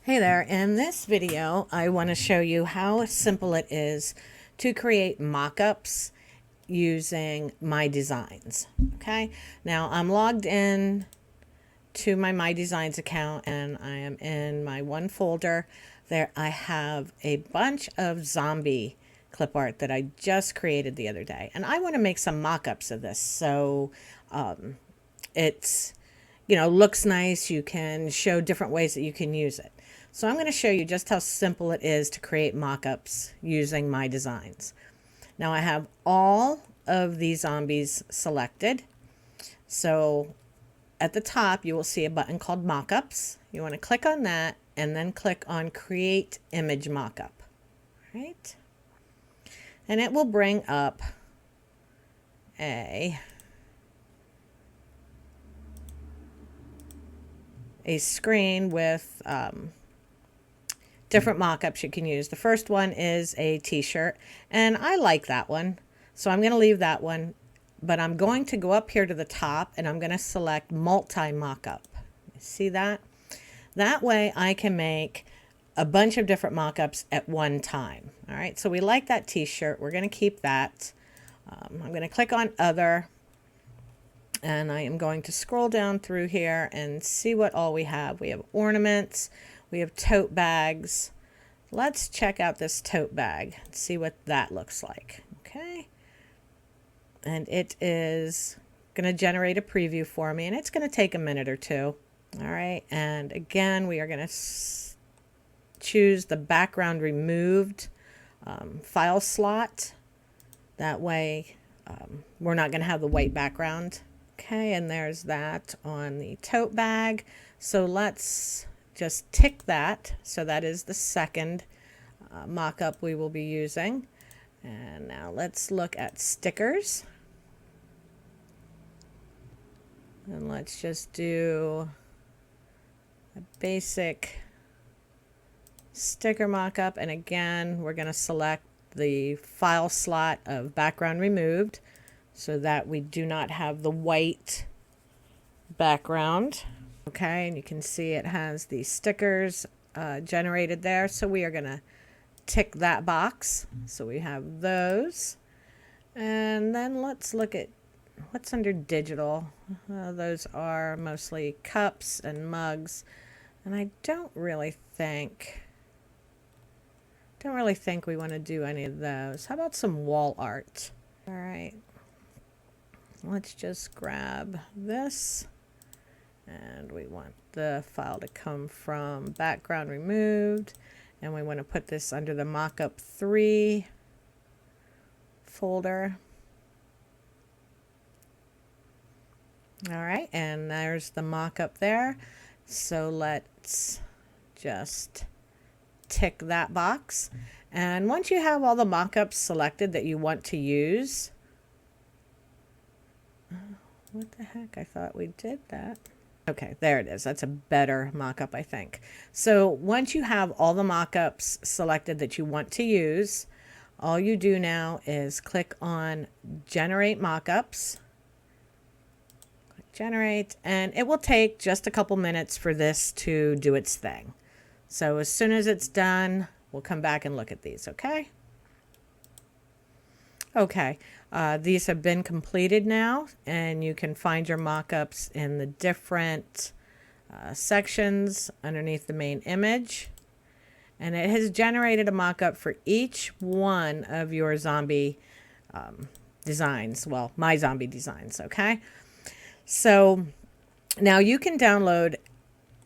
Hey there, in this video I want to show you how simple it is to create mock-ups using MyDesigns. Okay, now I'm logged in to my MyDesigns account and I am in my one folder. There I have a bunch of zombie clip art that I just created the other day, and I want to make some mock-ups of this so it's looks nice. You can show different ways that you can use it. So I'm going to show you just how simple it is to create mock-ups using MyDesigns. Now I have all of these zombies selected. So at the top you will see a button called Mockups. You want to click on that and then click on Create Image Mockup. Right? And it will bring up a screen with different mock-ups you can use. The first one is a t-shirt, and I like that one, so I'm going to leave that one, but I'm going to go up here to the top and I'm going to select multi-mock-up. See that? That way I can make a bunch of different mock-ups at one time. All right, so we like that t-shirt. We're going to keep that. I'm going to click on Other, and I am going to scroll down through here and see what all we have. We have ornaments, we have tote bags. Let's check out this tote bag and see what that looks like. Okay. And it is going to generate a preview for me, and it's going to take a minute or two. All right. And again, we are going to choose the background removed file slot. That way we're not going to have the white background. Okay, and there's that on the tote bag. So let's just tick that. So that is the second mock-up we will be using. And now let's look at stickers. And let's just do a basic sticker mock-up. And again, we're going to select the file slot of background removed, so that we do not have the white background. Okay, and you can see it has the stickers generated there. So we are going to tick that box. So we have those. And then let's look at what's under digital. Those are mostly cups and mugs. And I don't really think we want to do any of those. How about some wall art? All right. Let's just grab this, and we want the file to come from background removed, and we want to put this under the mockup 3 folder. All right, and there's the mockup there. So let's just tick that box. And once you have all the mockups selected that you want to use, what the heck? I thought we did that. Okay, there it is. That's a better mock-up, I think. So once you have all the mock-ups selected that you want to use, all you do now is click on Generate Mock-ups. Click Generate, and it will take just a couple minutes for this to do its thing. So as soon as it's done, we'll come back and look at these, okay? Okay, these have been completed now, and you can find your mock-ups in the different sections underneath the main image. And it has generated a mock-up for each one of your zombie designs. Well, my zombie designs, okay? So now you can download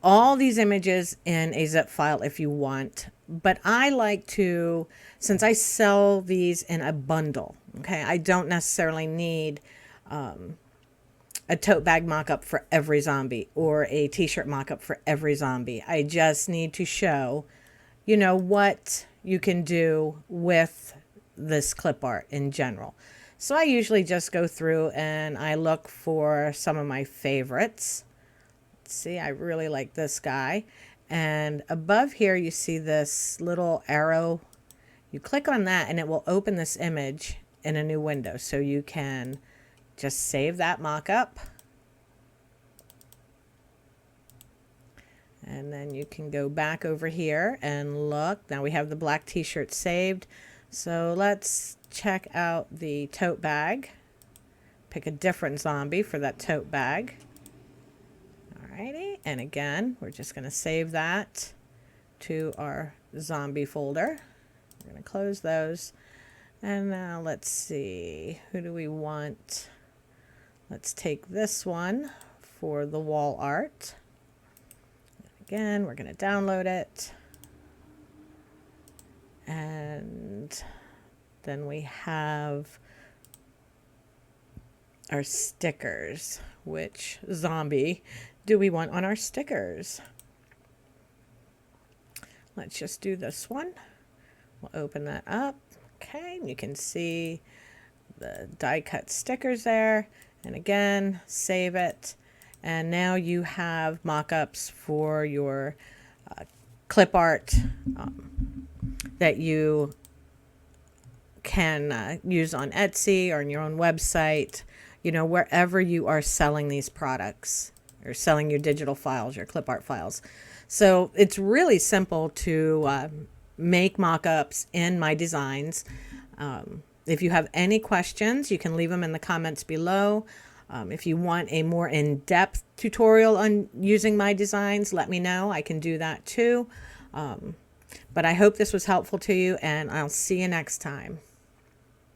all these images in a zip file if you want, but I like to, since I sell these in a bundle, okay, I don't necessarily need a tote bag mock-up for every zombie or a t-shirt mock-up for every zombie. I just need to show, what you can do with this clip art in general. So I usually just go through and I look for some of my favorites. See, I really like this guy. And above here you see this little arrow. You click on that and it will open this image in a new window. So you can just save that mock-up And then you can go back over here and look. Now we have the black t-shirt saved. So let's check out the tote bag. Pick a different zombie for that tote bag. Alrighty, and again, we're just going to save that to our zombie folder. We're going to close those. And now let's see, who do we want? Let's take this one for the wall art. Again, we're going to download it. And then we have our stickers. Which zombie do we want on our stickers? Let's just do this one. We'll open that up. Okay, you can see the die cut stickers there. And again, save it. And now you have mock-ups for your clip art that you can use on Etsy or on your own website, you know, wherever you are selling these products or selling your digital files, your clip art files. So it's really simple to make mock-ups in MyDesigns. If you have any questions, you can leave them in the comments below. If you want a more in-depth tutorial on using MyDesigns, let me know. I can do that too. But I hope this was helpful to you, and I'll see you next time.